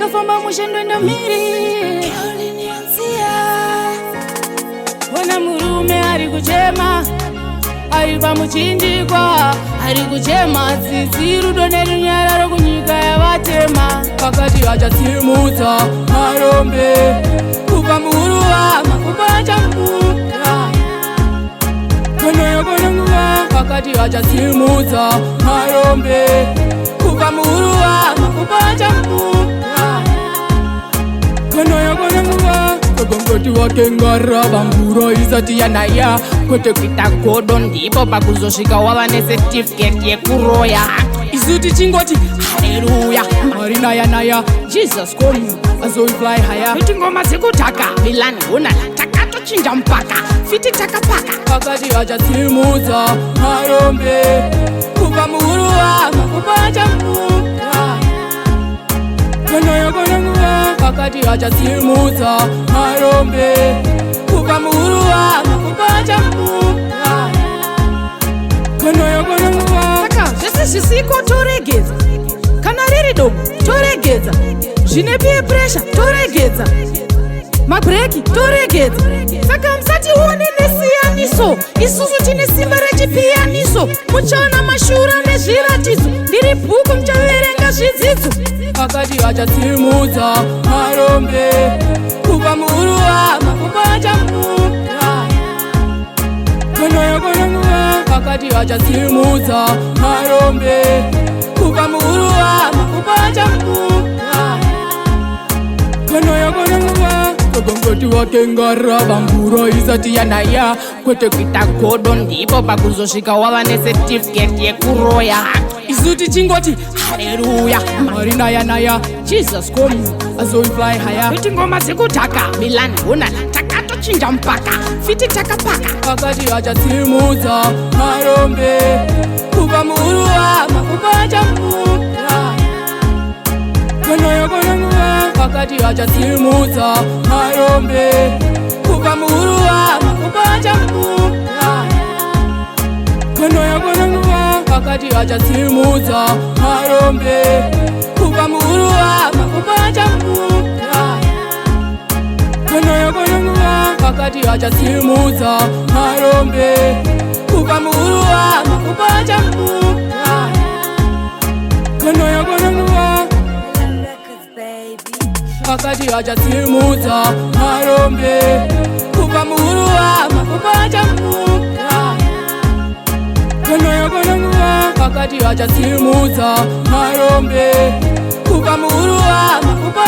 kafamba mushendo ndomiri wana murume ari kuchema ari pamuchinjikwa ari kuchema tsitsi rudo nerunyararo kunyika yavatema pakati vachatsimudza marombe kubva muruva makupa achamuka konoyokononguva pakati vachatsimudza marombe kubva muruva makupa achamuka konoyokononguva kogongoti wakengarira vamburo isati yanaya kwete kuita godo ndipo pakuzosvika wava necertificate yekuroya isu tichingoti haleluya marina yanaya jesus komu azoifly haya fiti ngoma dzekutaka milani hona takatochinja mpaka fiti takapaka pakati vachatsimudza marombe kubva muruva makupa achamuka konoyokononguva pakati vachatsimudza marombe kubva muruva makupa achamuka konoyokononguva saka zvese zvisiko toregedza kana riri domo toregedza zvine peer pressure toregedza mabreki toregedza saka musatione nesiyaniso isusu tine simba rechipiyaniso muchaona mashura nezviratidzo ndiri bhuku muchaverenga zvidzidzo pakati vachatsimudza marombe kubva muruva makupa achamuka konoyokononguva pakati vachatsimudza marombe kubva muruva makupa achamuka konoyokononguva kogongoti wakengarira vamburo isati yanaya kwete kuita godo ndipo pakuzosvika wava necertificate yekuroya isu tichingoti haleluya marina yanaya jesus komu azoifly haya fiti ngoma dzekutaka milani hona takatochinja mpaka fiti takapaka pakati vachatsimudza marombe kubva muruva makupa achamuka konoyokononguva pakati vachatsimudza marombe kubva muruva makupa achamuka konoyokononguva pakati vachatsimudza marombe kubva muruva makupa achamuka konoyokononguva pakati vachatsimudza marombe kubva muruva makupa achamuka konoyokononguva pakati vachatsimudza marombe kubva muruva makupa achamuka konoyokononguva pakati vachatsimudza marombe kubva muruva makupa